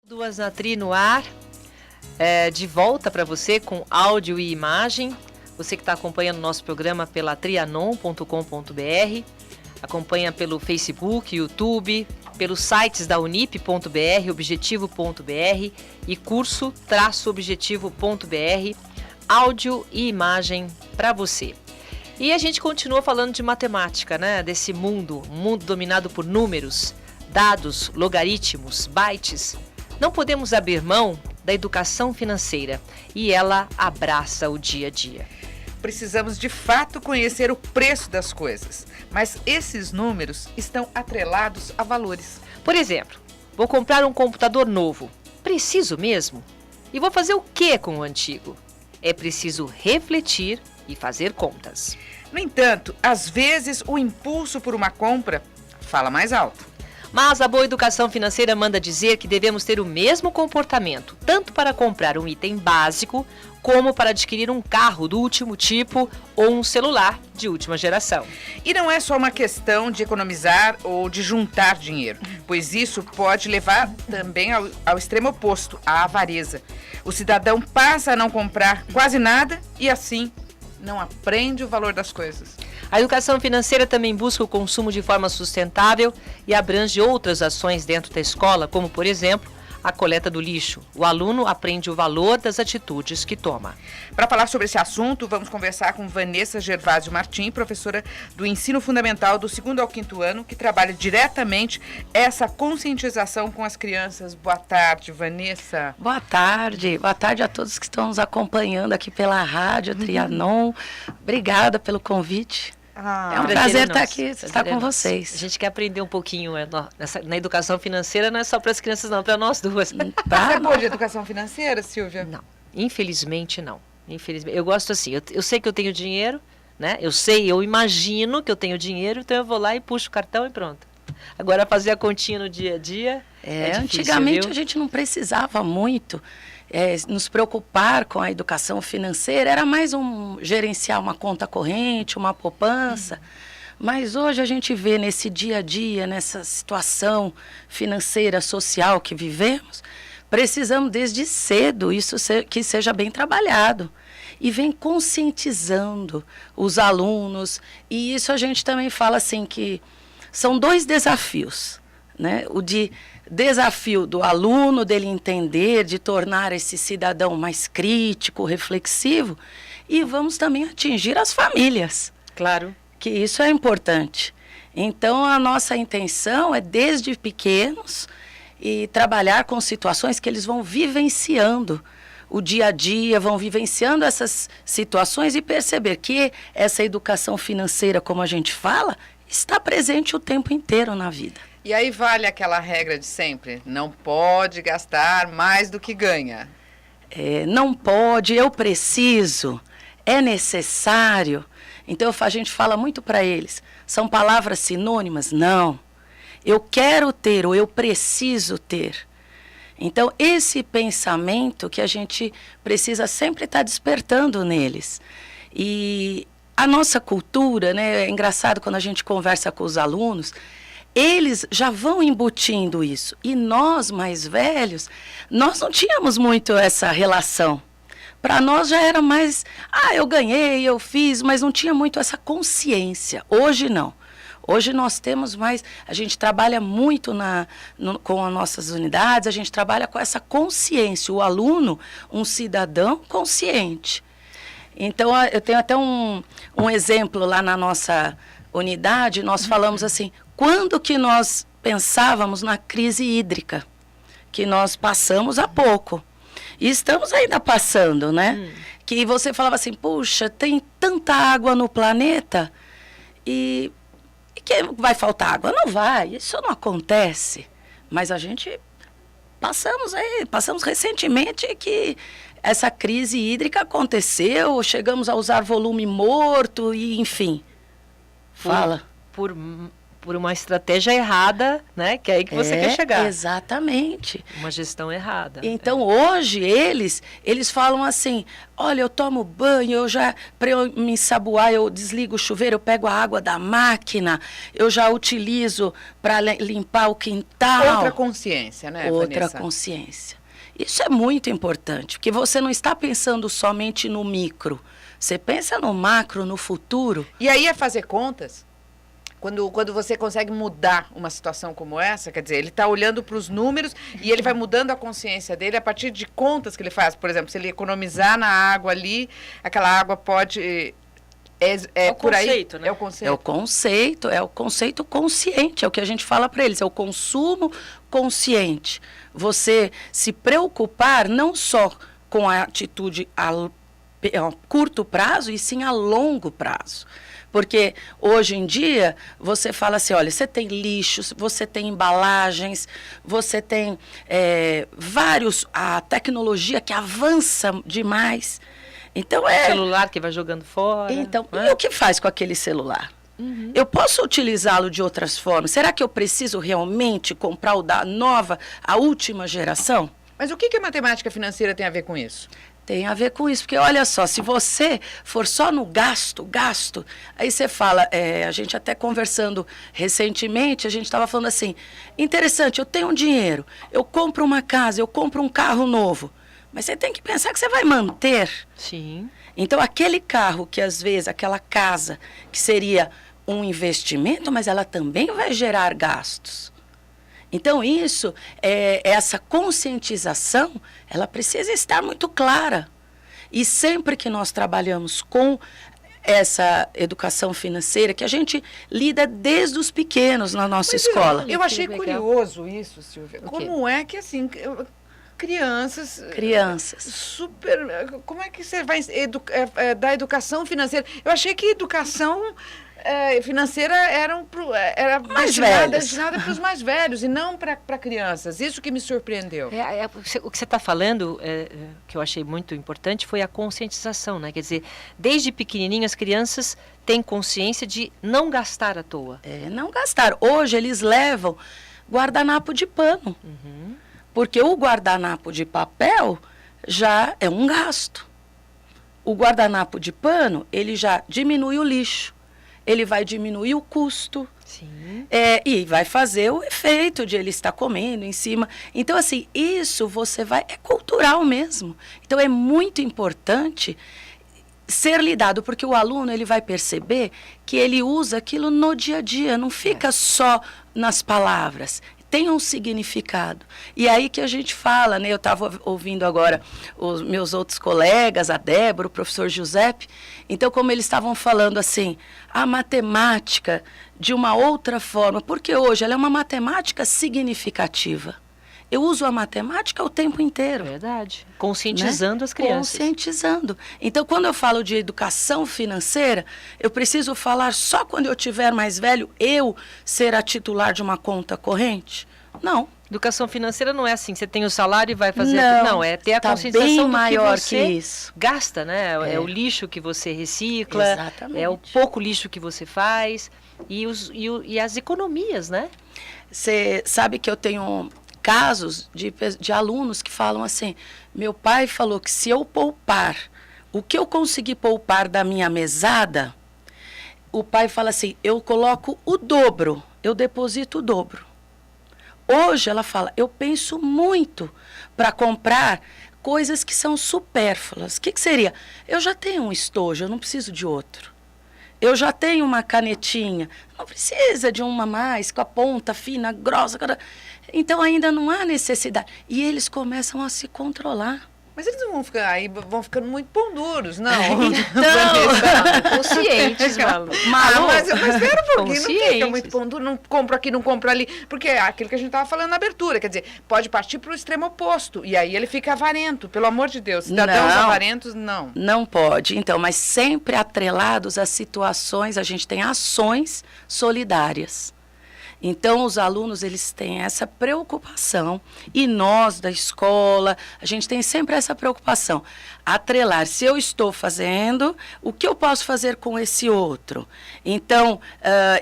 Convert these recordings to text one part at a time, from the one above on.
Duas na Tri no ar, de volta para você com áudio e imagem. Você que está acompanhando o nosso programa pela trianon.com.br, acompanha pelo Facebook, YouTube, pelos sites da unip.br, objetivo.br e curso-objetivo.br, áudio e imagem para você. E a gente continua falando de matemática, né? Desse mundo, um mundo dominado por números, dados, logaritmos, bytes. Não podemos abrir mão da educação financeira e ela abraça o dia a dia. Precisamos de fato conhecer o preço das coisas, mas esses números estão atrelados a valores. Por exemplo, vou comprar um computador novo. Preciso mesmo? E vou fazer o que com o antigo? É preciso refletir e fazer contas. No entanto, às vezes o impulso por uma compra fala mais alto. Mas a boa educação financeira manda dizer que devemos ter o mesmo comportamento, tanto para comprar um item básico, como para adquirir um carro do último tipo ou um celular de última geração. E não é só uma questão de economizar ou de juntar dinheiro, pois isso pode levar também ao extremo oposto, à avareza. O cidadão passa a não comprar quase nada e assim não aprende o valor das coisas. A educação financeira também busca o consumo de forma sustentável e abrange outras ações dentro da escola, como, por exemplo, a coleta do lixo. O aluno aprende o valor das atitudes que toma. Para falar sobre esse assunto, vamos conversar com Vanessa Gervásio Martim, professora do Ensino Fundamental do 2º ao 5º ano, que trabalha diretamente essa conscientização com as crianças. Boa tarde, Vanessa. Boa tarde a todos que estão nos acompanhando aqui pela rádio Trianon. Obrigada pelo convite. É um prazer estar aqui, estar com vocês. A gente quer aprender um pouquinho na educação financeira, não é só para as crianças não, para nós duas. Você é boa de educação financeira, Silvia? Não, infelizmente não. Infelizmente, eu gosto assim, eu sei que eu tenho dinheiro, né? Eu imagino que eu tenho dinheiro, então eu vou lá e puxo o cartão e pronto. Agora fazer a continha no dia a dia é difícil, antigamente viu? A gente não precisava muito nos preocupar com a educação financeira, era mais gerenciar uma conta corrente, uma poupança. Mas hoje a gente vê nesse dia a dia, nessa situação financeira, social que vivemos, precisamos desde cedo que seja bem trabalhado. E vem conscientizando os alunos. E isso a gente também fala assim que são 2 desafios, né? O desafio do aluno, dele entender, de tornar esse cidadão mais crítico, reflexivo, e vamos também atingir as famílias. Claro. Que isso é importante. Então, a nossa intenção é, desde pequenos, e trabalhar com situações que eles vão vivenciando o dia a dia, vão vivenciando essas situações e perceber que essa educação financeira, como a gente fala, está presente o tempo inteiro na vida. E aí vale aquela regra de sempre, não pode gastar mais do que ganha. Não pode, eu preciso, é necessário. Então a gente fala muito para eles, são palavras sinônimas? Não, eu quero ter ou eu preciso ter. Então esse pensamento que a gente precisa sempre estar despertando neles. E a nossa cultura, né, é engraçado quando a gente conversa com os alunos, eles já vão embutindo isso. E nós, mais velhos, nós não tínhamos muito essa relação. Para nós já era mais, eu ganhei, eu fiz, mas não tinha muito essa consciência. Hoje não. Hoje nós temos mais, a gente trabalha muito com as nossas unidades, a gente trabalha com essa consciência. O aluno, um cidadão consciente. Então, eu tenho até um exemplo lá na nossa unidade, nós falamos assim, quando que nós pensávamos na crise hídrica, que nós passamos há pouco, e estamos ainda passando, né? Que você falava assim, puxa, tem tanta água no planeta, e que vai faltar água? Não vai, isso não acontece. Mas a gente passamos recentemente que essa crise hídrica aconteceu, chegamos a usar volume morto, e enfim. Fala. Por por uma estratégia errada, né? Que é aí que você quer chegar. Exatamente. Uma gestão errada. Então, hoje, eles falam assim, olha, eu tomo banho, para eu me ensaboar, eu desligo o chuveiro, eu pego a água da máquina, eu já utilizo para limpar o quintal. Outra consciência, né, Outra Vanessa? consciência. Isso é muito importante, porque você não está pensando somente no micro, você pensa no macro, no futuro. E aí é fazer contas? Quando você consegue mudar uma situação como essa, quer dizer, ele está olhando para os números e ele vai mudando a consciência dele a partir de contas que ele faz. Por exemplo, se ele economizar na água ali, aquela água pode... É o por conceito, aí? né? É o conceito. É o conceito consciente, é o que a gente fala para eles, é o consumo consciente. Você se preocupar não só com a atitude a curto prazo, e sim a longo prazo. Porque hoje em dia você fala assim, olha, você tem lixos, você tem embalagens, você tem a tecnologia que avança demais. Então O celular que vai jogando fora. Então, né? e o que faz com aquele celular? Eu posso utilizá-lo de outras formas? Será que eu preciso realmente comprar o da nova, a última geração? Mas o que a matemática financeira tem a ver com isso? Tem a ver com isso, porque olha só, se você for só no gasto, aí você fala, a gente até conversando recentemente, a gente estava falando assim, interessante, eu tenho um dinheiro, eu compro uma casa, eu compro um carro novo, mas você tem que pensar que você vai manter. Sim. Então, aquele carro que às vezes, aquela casa que seria um investimento, mas ela também vai gerar gastos. Então, essa conscientização, ela precisa estar muito clara. E sempre que nós trabalhamos com essa educação financeira, que a gente lida desde os pequenos na nossa escola. Eu achei legal. curioso isso, Silvia. O quê? Como é que, assim, crianças super... Como é que você vai dar educação financeira? Eu achei que educação... financeira era destinada para os mais velhos e não para crianças. Isso que me surpreendeu. O que você está falando, que eu achei muito importante, foi a conscientização, né? Quer dizer, desde pequenininho as crianças têm consciência de não gastar à toa. Não gastar. Hoje eles levam guardanapo de pano. Uhum. Porque o guardanapo de papel já é um gasto. O guardanapo de pano, ele já diminui o lixo. Ele vai diminuir o custo. Sim. E vai fazer o efeito de ele estar comendo em cima. Então, assim, isso é cultural mesmo. Então, é muito importante ser lidado, porque o aluno ele vai perceber que ele usa aquilo no dia a dia, não fica só nas palavras. Tem um significado. E aí que a gente fala, né? Eu estava ouvindo agora os meus outros colegas, a Débora, o professor Giuseppe. Então, como eles estavam falando assim, a matemática de uma outra forma, porque hoje ela é uma matemática significativa. Eu uso a matemática o tempo inteiro. Verdade. Conscientizando, né? As crianças. Conscientizando. Então, quando eu falo de educação financeira, eu preciso falar só quando eu tiver mais velho, eu ser a titular de uma conta corrente? Não. Educação financeira não é assim, você tem o salário e vai fazer... Não, é ter a tá conscientização bem do maior que você que isso. gasta, né? É o lixo que você recicla, Exatamente. É o pouco lixo que você faz e as economias, né? Você sabe que eu tenho casos de alunos que falam assim, meu pai falou que se eu poupar o que eu consegui poupar da minha mesada, o pai fala assim, eu coloco o dobro, eu deposito o dobro. Hoje ela fala, eu penso muito para comprar coisas que são supérfluas. O que seria? Eu já tenho um estojo, eu não preciso de outro. Eu já tenho uma canetinha, não precisa de uma mais, com a ponta fina, grossa. Então ainda não há necessidade. E eles começam a se controlar. Mas eles não vão ficando muito pão duros, não. Então, conscientes, Malu. Mas espera um pouquinho, não fica muito Conscientes. pão duro, não compro aqui, não compro ali. Porque é aquilo que a gente estava falando na abertura, quer dizer, pode partir para o extremo oposto. E aí ele fica avarento, pelo amor de Deus. Cidadãos Não. avarentos, não. Não pode. Então, mas sempre atrelados a situações, a gente tem ações solidárias. Então, os alunos, eles têm essa preocupação, e nós, da escola, a gente tem sempre essa preocupação, atrelar, se eu estou fazendo, o que eu posso fazer com esse outro? Então,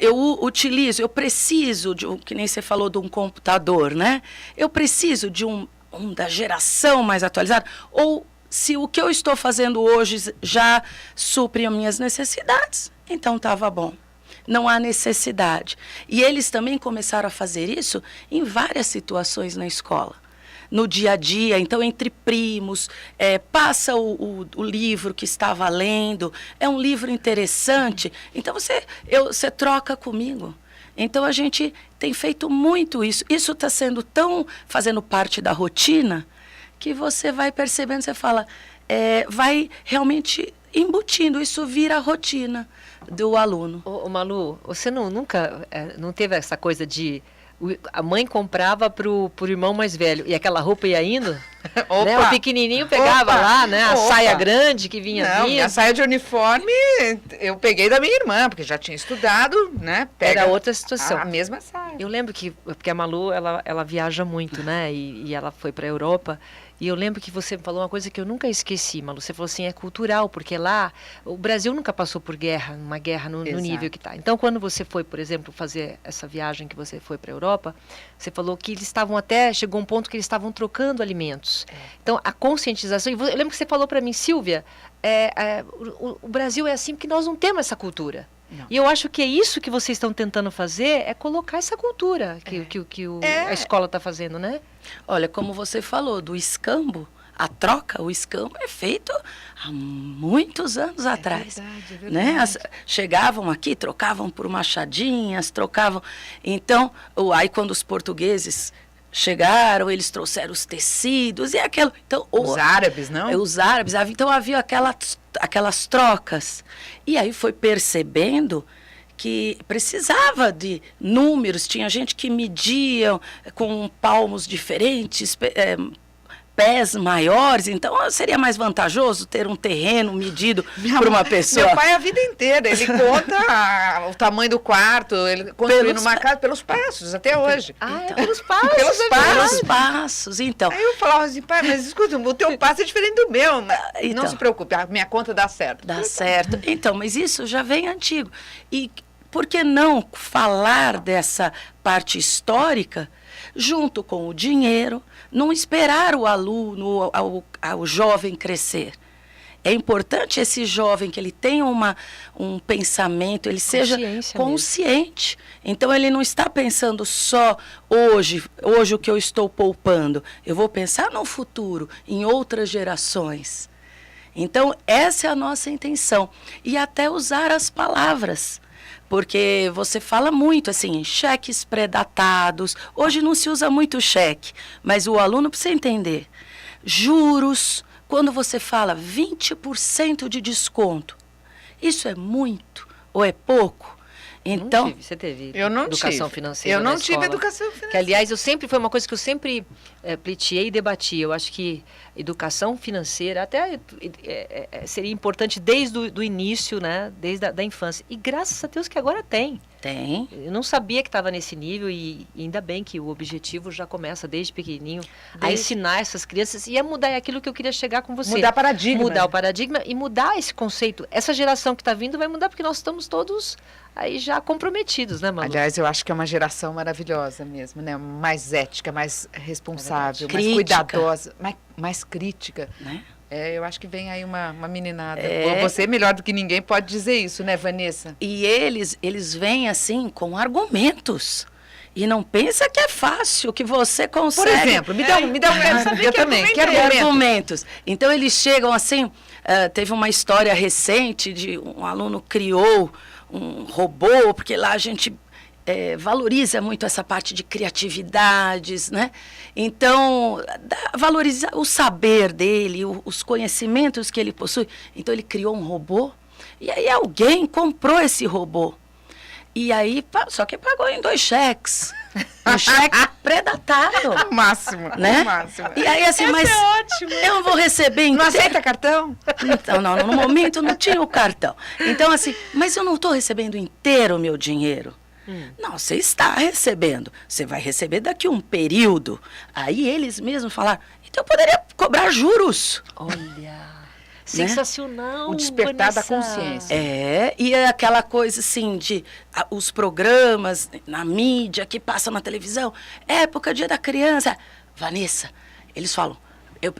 eu preciso, que nem você falou de um computador, né? Eu preciso de um da geração mais atualizada, ou se o que eu estou fazendo hoje já supre as minhas necessidades, então estava bom. Não há necessidade. E eles também começaram a fazer isso em várias situações na escola. No dia a dia, então, entre primos, passa o livro que estava lendo, é um livro interessante, então você troca comigo. Então, a gente tem feito muito isso. Isso está sendo fazendo parte da rotina, que você vai percebendo, você fala, vai realmente embutindo, isso vira a rotina do aluno. Ô Malu, você nunca não teve essa coisa de a mãe comprava pro irmão mais velho e aquela roupa ia indo? Né? O pequenininho pegava lá, né? A saia grande que vinha vindo. A saia de uniforme eu peguei da minha irmã, porque já tinha estudado, né? Era outra situação. A mesma saia. Eu lembro porque a Malu, ela viaja muito, né? E ela foi para a Europa. E eu lembro que você falou uma coisa que eu nunca esqueci, Malu. Você falou assim, é cultural, porque lá o Brasil nunca passou por uma guerra no nível que está. Então, quando você foi, por exemplo, fazer essa viagem que você foi para a Europa, você falou que eles chegou um ponto que eles estavam trocando alimentos. Então, a conscientização, eu lembro que você falou para mim, Silvia, o Brasil é assim porque nós não temos essa cultura. Não. E eu acho que é isso que vocês estão tentando fazer, é colocar essa cultura que a escola está fazendo, né? Olha, como você falou, do escambo, a troca, o escambo é feito há muitos anos atrás. Verdade. Né? Chegavam aqui, trocavam por machadinhas, trocavam. Então, aí quando os portugueses chegaram, eles trouxeram os tecidos e aquilo. Então, os árabes, não? Os árabes, então havia aquelas trocas. E aí foi percebendo que precisava de números, tinha gente que media com palmos diferentes, pés maiores, então seria mais vantajoso ter um terreno medido por uma pessoa. Meu pai a vida inteira, ele conta o tamanho do quarto, ele construiu uma casa pelos passos, até hoje. Então, pelos passos. Pelos passos, então. Aí eu falava assim, pai, mas escuta, o teu passo é diferente do meu. Então, não se preocupe, a minha conta dá certo. Dá certo. Então, mas isso já vem antigo. E por que não falar dessa parte histórica junto com o dinheiro, não esperar o aluno, ao jovem crescer? É importante esse jovem que ele tenha um pensamento, ele seja consciente. Então, ele não está pensando só hoje o que eu estou poupando. Eu vou pensar no futuro, em outras gerações. Então, essa é a nossa intenção. E até usar as palavras. Porque você fala muito, assim, cheques pré-datados. Hoje não se usa muito cheque, mas o aluno precisa entender. Juros, quando você fala 20% de desconto, isso é muito ou é pouco? Então, você teve educação financeira? Eu não tive educação financeira. Que, aliás, foi uma coisa que eu sempre pleiteei e debati. Eu acho que educação financeira até seria importante desde o início, né? Desde a infância. E graças a Deus que agora tem. Tem. Eu não sabia que estava nesse nível e ainda bem que o objetivo já começa desde pequenininho a ensinar essas crianças e a mudar aquilo que eu queria chegar com você. Mudar paradigma. Mudar o paradigma e mudar esse conceito. Essa geração que está vindo vai mudar porque nós estamos todos aí já comprometidos, né, Malu? Aliás, eu acho que é uma geração maravilhosa mesmo, né? Mais ética, mais responsável, mais crítica. cuidadosa, mais crítica. Né? Eu acho que vem aí uma meninada. Você, melhor do que ninguém, pode dizer isso, né, Vanessa? E eles vêm, assim, com argumentos. E não pensa que é fácil, que você consegue. Por exemplo, me dá um eu também, quero argumentos. Então, eles chegam assim, teve uma história recente de um aluno criou um robô, porque lá a gente valoriza muito essa parte de criatividades, né? Então, valoriza o saber dele, os conhecimentos que ele possui. Então, ele criou um robô e aí alguém comprou esse robô. E aí, só que pagou em 2 cheques. Um cheque pré-datado. O máximo, né? O máximo. E aí, assim, mas ótimo. Eu não vou receber inteiro. Não aceita cartão? Então, não, no momento não tinha o cartão. Então, assim, mas eu não estou recebendo inteiro o meu dinheiro. Não, você está recebendo. Você vai receber daqui um período. Aí eles mesmos falaram, então eu poderia cobrar juros. Olha, sensacional. O despertar da Vanessa. consciência. E é aquela coisa assim de os programas na mídia que passam na televisão, época, dia da criança. Vanessa, eles falam,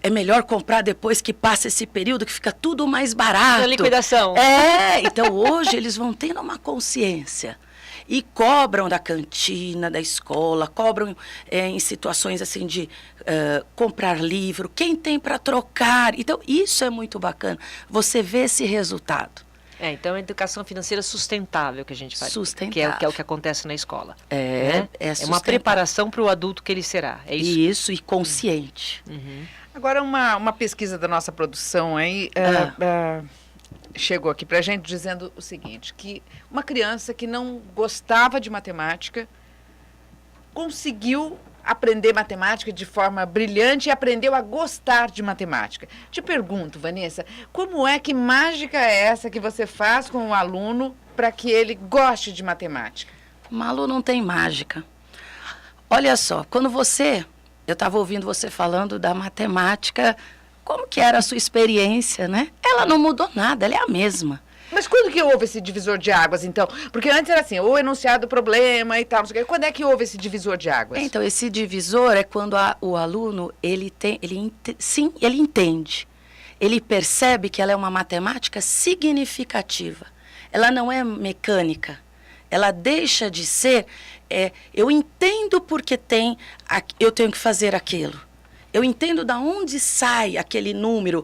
é melhor comprar depois que passa esse período que fica tudo mais barato. Na liquidação. Então hoje eles vão tendo uma consciência e cobram da cantina, da escola, cobram em situações assim de comprar livro, quem tem para trocar. Então isso é muito bacana, você vê esse resultado. Então é a educação financeira sustentável que a gente faz. Sustentável. Que é o que acontece na escola. É uma sustentável. preparação para o adulto que ele será. É isso? Isso, e consciente. Agora, uma pesquisa da nossa produção aí chegou aqui pra gente dizendo o seguinte, que uma criança que não gostava de matemática conseguiu aprender matemática de forma brilhante e aprendeu a gostar de matemática. Te pergunto, Vanessa, que mágica é essa que você faz com o aluno para que ele goste de matemática? Malu não tem mágica. Olha só, eu estava ouvindo você falando da matemática, como que era a sua experiência, né? Ela não mudou nada, ela é a mesma. Mas quando que houve esse divisor de águas, então? Porque antes era assim, o enunciado do problema e tal, não sei o quê. Quando é que houve esse divisor de águas? Então, esse divisor é quando o aluno, ele entende. Ele percebe que ela é uma matemática significativa. Ela não é mecânica. Ela deixa de ser, eu entendo porque eu tenho que fazer aquilo. Eu entendo de onde sai aquele número.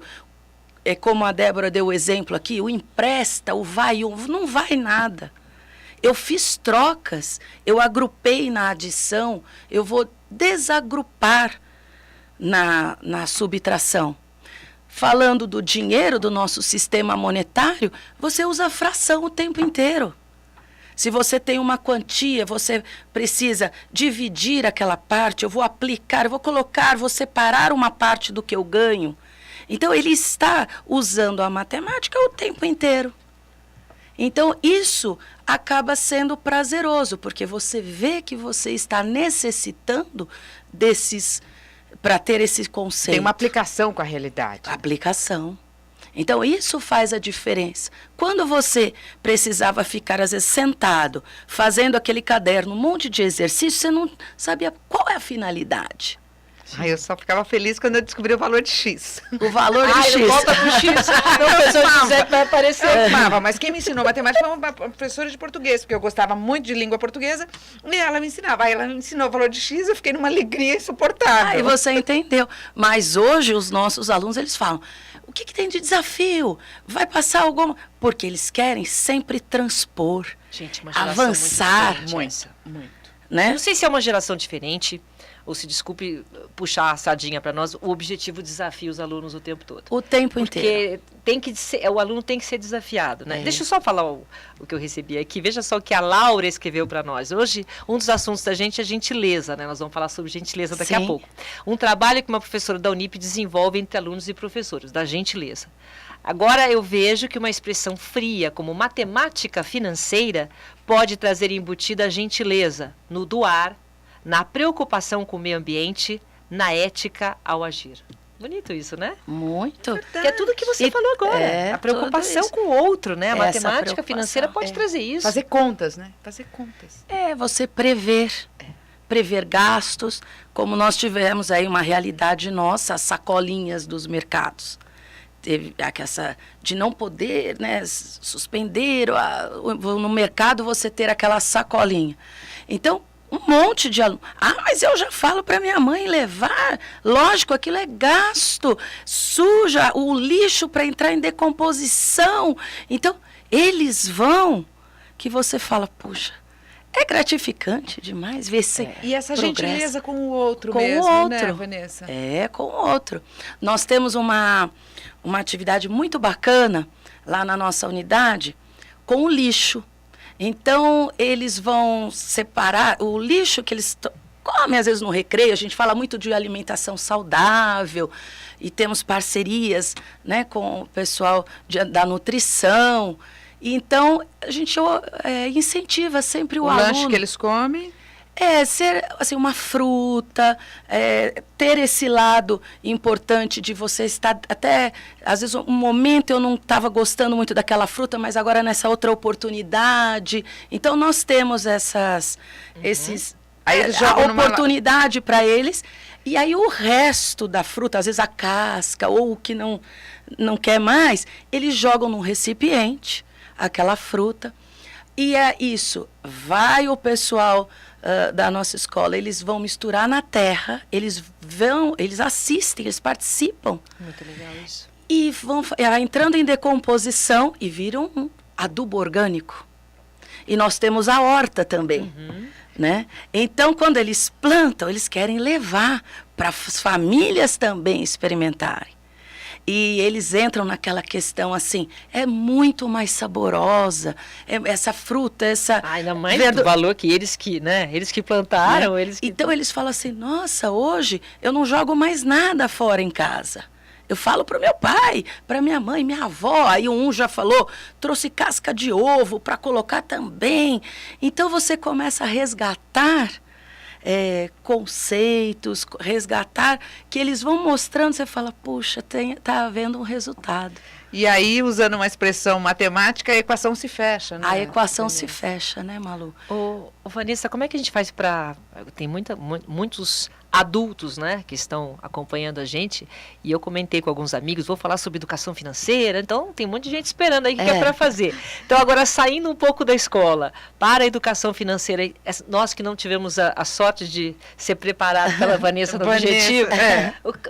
Como a Débora deu o exemplo aqui, o empresta, o vai, não vai nada. Eu fiz trocas, eu agrupei na adição, eu vou desagrupar na subtração. Falando do dinheiro, do nosso sistema monetário, você usa a fração o tempo inteiro. Se você tem uma quantia, você precisa dividir aquela parte, eu vou aplicar, eu vou colocar, vou separar uma parte do que eu ganho. Então, ele está usando a matemática o tempo inteiro. Então, isso acaba sendo prazeroso, porque você vê que você está necessitando para ter esse conceito. Tem uma aplicação com a realidade. Aplicação. Então, isso faz a diferença. Quando você precisava ficar, às vezes, sentado, fazendo aquele caderno, um monte de exercício, você não sabia qual é a finalidade. Eu só ficava feliz quando eu descobri o valor de X. O valor de X. Volta pro X. Não, pessoa quiser que vai aparecer. Eu amava, mas quem me ensinou matemática foi uma professora de português, porque eu gostava muito de língua portuguesa, e ela me ensinava. Aí ela me ensinou o valor de X, eu fiquei numa alegria insuportável. Aí você entendeu. Mas hoje os nossos alunos, eles falam, o que tem de desafio? Vai passar alguma... Porque eles querem sempre transpor, Gente, uma geração avançar. muito. Né? Não sei se é uma geração diferente, ou se, desculpe puxar a sardinha para nós, o objetivo desafia os alunos o tempo todo. O tempo inteiro. Porque o aluno tem que ser desafiado, né? Deixa eu só falar o que eu recebi aqui. Veja só o que a Laura escreveu para nós. Hoje, um dos assuntos da gente é gentileza, né? Nós vamos falar sobre gentileza daqui a pouco. Um trabalho que uma professora da Unip desenvolve entre alunos e professores, da gentileza. Agora eu vejo que uma expressão fria como matemática financeira pode trazer embutida a gentileza no doar, na preocupação com o meio ambiente, na ética ao agir. Bonito isso, né? Muito. Que é tudo que você falou agora. A preocupação com o outro, né? A matemática financeira pode trazer isso. Fazer contas, né? Fazer contas. Você prever. Prever gastos, como nós tivemos aí uma realidade nossa, as sacolinhas dos mercados. Teve essa de não poder, né, suspender no mercado você ter aquela sacolinha. Então, um monte de alunos. Mas eu já falo para minha mãe levar. Lógico, aquilo é gasto. Suja o lixo para entrar em decomposição. Então, eles vão, que você fala, puxa, é gratificante demais ver esse E essa progresso. gentileza com o outro Com mesmo, o outro. né, Vanessa? Com o outro. Nós temos uma atividade muito bacana lá na nossa unidade com o lixo. Então, eles vão separar o lixo que eles comem, às vezes, no recreio. A gente fala muito de alimentação saudável e temos parcerias, né, com o pessoal da nutrição. Então, a gente incentiva sempre o aluno. O lanche que eles comem? Ser assim, uma fruta, ter esse lado importante de você estar até, às vezes, um momento eu não estava gostando muito daquela fruta, mas agora nessa outra oportunidade. Então, nós temos esses Aí eles a jogam oportunidade para eles. E aí o resto da fruta, às vezes a casca ou o que não quer mais, eles jogam num recipiente, aquela fruta. E é isso, vai o pessoal da nossa escola, eles vão misturar na terra, eles assistem, eles participam. Muito legal isso. E vão entrando em decomposição e viram um adubo orgânico. E nós temos a horta também, né? Então, quando eles plantam, eles querem levar para as famílias também experimentarem. E eles entram naquela questão assim, é muito mais saborosa, essa fruta, ainda mais do valor que eles que plantaram, né? eles que... Então eles falam assim, nossa, hoje eu não jogo mais nada fora em casa. Eu falo para o meu pai, para minha mãe, minha avó, aí um já falou, trouxe casca de ovo para colocar também. Então você começa a resgatar conceitos, resgatar, que eles vão mostrando, você fala, puxa, tá havendo um resultado. E aí, usando uma expressão matemática, a equação se fecha, né? A equação se fecha, né, Malu? Ô, Vanessa, como é que a gente faz para... Tem muitos adultos, né, que estão acompanhando a gente, e eu comentei com alguns amigos, vou falar sobre educação financeira, então tem um monte de gente esperando aí que é para fazer. Então, agora, saindo um pouco da escola para a educação financeira, nós que não tivemos a sorte de ser preparados pela Vanessa no Objetivo,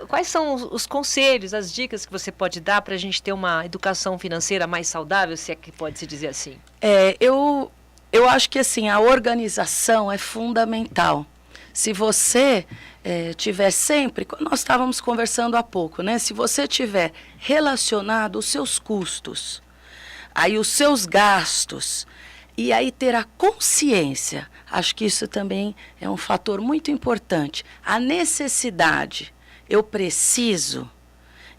quais são os conselhos, as dicas que você pode dar para a gente ter uma educação financeira mais saudável, se é que pode se dizer assim? Eu acho que assim, a organização é fundamental. Se você tiver sempre, nós estávamos conversando há pouco, né? Se você tiver relacionado os seus custos, aí os seus gastos, e aí ter a consciência, acho que isso também é um fator muito importante. A necessidade, eu preciso,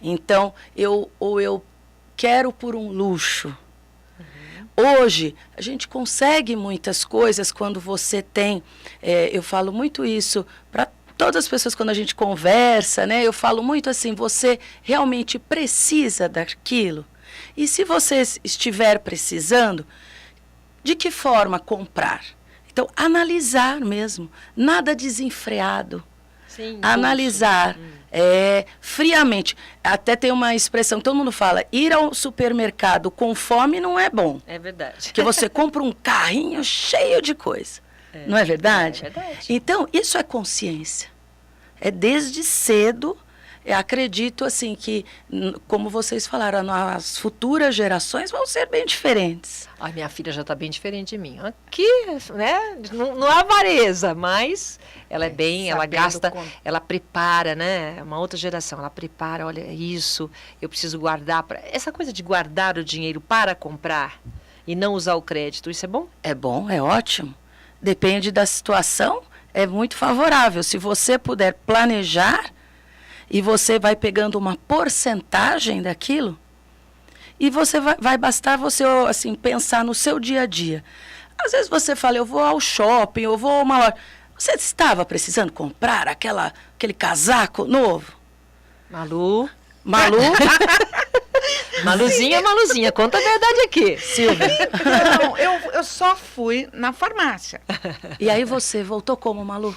então eu quero por um luxo. Hoje, a gente consegue muitas coisas quando você tem, eu falo muito isso para todas as pessoas quando a gente conversa, né? Eu falo muito assim, você realmente precisa daquilo? E se você estiver precisando, de que forma comprar? Então, analisar mesmo, nada desenfreado. Sim, analisar friamente. Até tem uma expressão que todo mundo fala, ir ao supermercado com fome não é bom. É verdade. Porque você compra um carrinho cheio de coisa. Não é verdade? É verdade. Então, isso é consciência. É desde cedo, eu acredito assim que, como vocês falaram, as futuras gerações vão ser bem diferentes. A minha filha já está bem diferente de mim. Aqui, né, não há avareza, mas ela é bem, ela gasta, ela prepara, né? Uma outra geração, ela prepara, olha, isso, eu preciso guardar. Essa coisa de guardar o dinheiro para comprar e não usar o crédito, isso é bom? É bom, é ótimo. Depende da situação, é muito favorável. Se você puder planejar, e você vai pegando uma porcentagem daquilo, e você vai bastar você assim, pensar no seu dia a dia. Às vezes você fala, eu vou ao shopping, eu vou a uma loja. Você estava precisando comprar aquele casaco novo? Malu? Maluzinha, conta a verdade aqui, Silvia. Não, eu só fui na farmácia. E aí você voltou como, Malu?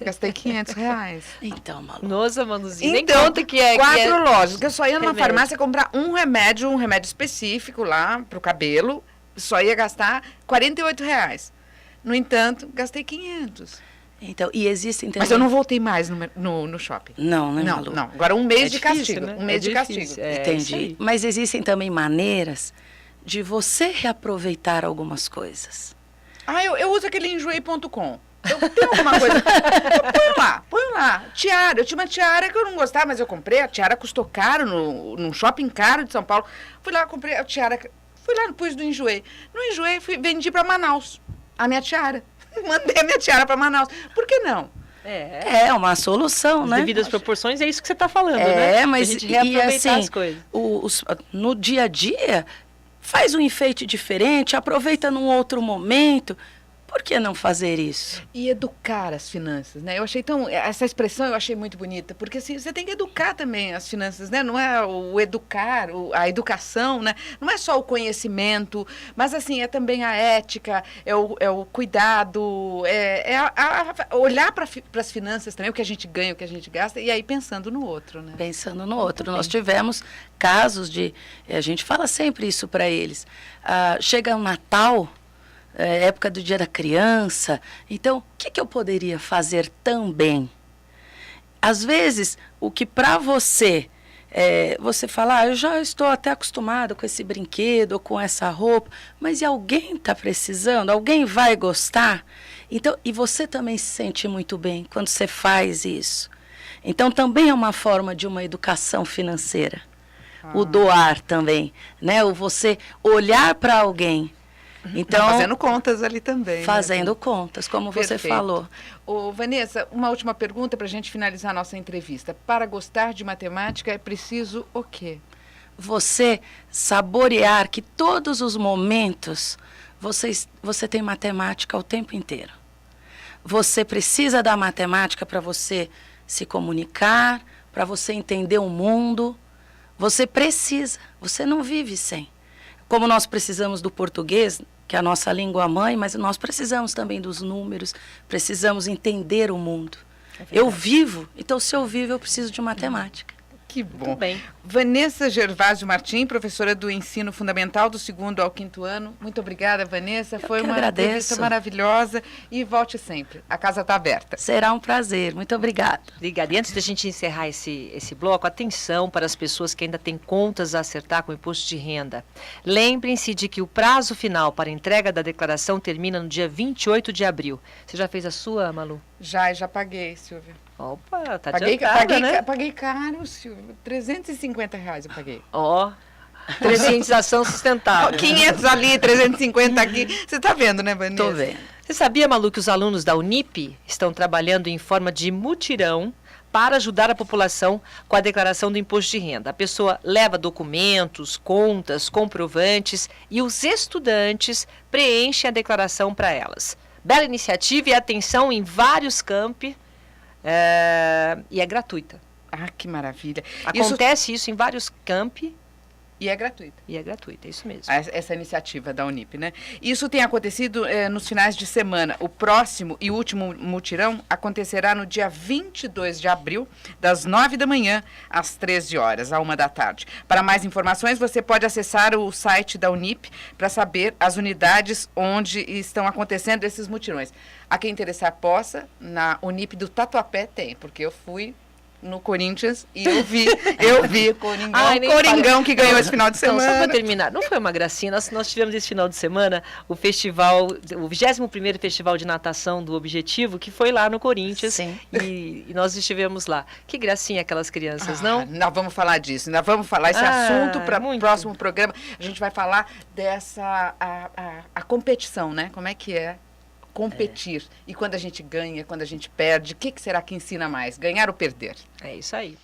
Gastei R$500. Então, Malu. Nossa, Maluzinha, Então, nem conta que é. 4 lojas, porque eu só ia numa remédio. farmácia comprar um remédio específico lá pro cabelo, só ia gastar R$48. No entanto, gastei 500. Então, e existem também... Mas eu não voltei mais no shopping. Não, né, Não, Malu? não. Agora um mês de difícil, castigo. né? Um mês de difícil, castigo. isso Entendi. aí. Mas existem também maneiras de você reaproveitar algumas coisas. Eu uso aquele enjoei.com. Eu tenho alguma coisa. Ponho lá. Tiara. Eu tinha uma tiara que eu não gostava, mas eu comprei. A tiara custou caro num shopping caro de São Paulo. Fui lá, comprei a tiara. Fui lá, pus do Enjoei. No Enjoei, vendi para Manaus. A minha tiara. Mandei a minha tiara para Manaus. Por que não? É uma solução, As né? devidas proporções, é isso que você está falando, né? Mas a gente reaproveitar assim, as coisas. no dia a dia, faz um enfeite diferente, aproveita num outro momento. Por que não fazer isso? E educar as finanças, né? Eu achei essa expressão eu achei muito bonita, porque assim, você tem que educar também as finanças, né? Não é o educar, a educação, né? Não é só o conhecimento, mas assim, é também a ética, é o cuidado, olhar para as finanças também, o que a gente ganha, o que a gente gasta, e aí pensando no outro, né? Pensando no outro. Nós tivemos casos a gente fala sempre isso para eles. Chega o Natal, época do Dia da Criança. Então, o que eu poderia fazer também? Às vezes, o que para você, você fala, eu já estou até acostumada com esse brinquedo, ou com essa roupa, mas e alguém está precisando? Alguém vai gostar? Então, e você também se sente muito bem quando você faz isso. Então, também é uma forma de uma educação financeira. O doar também, né? O você olhar para alguém. Então, fazendo contas ali também. Fazendo né? Contas, como Perfeito. você falou. Vanessa, uma última pergunta para a gente finalizar a nossa entrevista. Para gostar de matemática é preciso o quê? Você saborear que todos os momentos você tem matemática o tempo inteiro. Você precisa da matemática para você se comunicar, para você entender o mundo. Você precisa, você não vive sem. Como nós precisamos do português, que é a nossa língua mãe, mas nós precisamos também dos números, precisamos entender o mundo. Eu vivo, então se eu vivo, eu preciso de matemática. Que bom. Muito bem. Vanessa Gervásio Martim, professora do ensino fundamental do 2º ao 5º ano. Muito obrigada, Vanessa. Foi uma entrevista maravilhosa e volte sempre. A casa está aberta. Será um prazer. Muito obrigada. Obrigada. E antes da gente encerrar esse bloco, atenção para as pessoas que ainda têm contas a acertar com o imposto de renda. Lembrem-se de que o prazo final para entrega da declaração termina no dia 28 de abril. Você já fez a sua, Malu? Já paguei, Silvia. Opa, tá adiantada, né? Paguei caro, Silvia. R$350 eu paguei. Ó, conscientização sustentável. 500 ali, 350 aqui. Você está vendo, né, Vanessa? Estou vendo. Você sabia, Malu, que os alunos da Unip estão trabalhando em forma de mutirão para ajudar a população com a declaração do imposto de renda? A pessoa leva documentos, contas, comprovantes e os estudantes preenchem a declaração para elas. Bela iniciativa e atenção em vários campi e é gratuita. Ah, que maravilha. Acontece isso em vários campi. E é gratuita. E é gratuita, é isso mesmo. Essa iniciativa da Unip, né? Isso tem acontecido nos finais de semana. O próximo e último mutirão acontecerá no dia 22 de abril, das 9 da manhã às 13 horas, à 1 da tarde. Para mais informações, você pode acessar o site da Unip para saber as unidades onde estão acontecendo esses mutirões. A quem interessar possa, na Unip do Tatuapé tem, porque eu fui no Corinthians e eu vi Coringão que ganhou esse final de semana. Então, só para terminar, não foi uma gracinha, nós tivemos esse final de semana o 21º Festival de Natação do Objetivo, que foi lá no Corinthians. Sim. E nós estivemos lá. Que gracinha aquelas crianças, não? Nós vamos falar disso, nós vamos falar esse assunto para o próximo programa. A gente vai falar dessa a competição, né? Como é que é competir. E quando a gente ganha, quando a gente perde, o que será que ensina mais? Ganhar ou perder? É isso aí.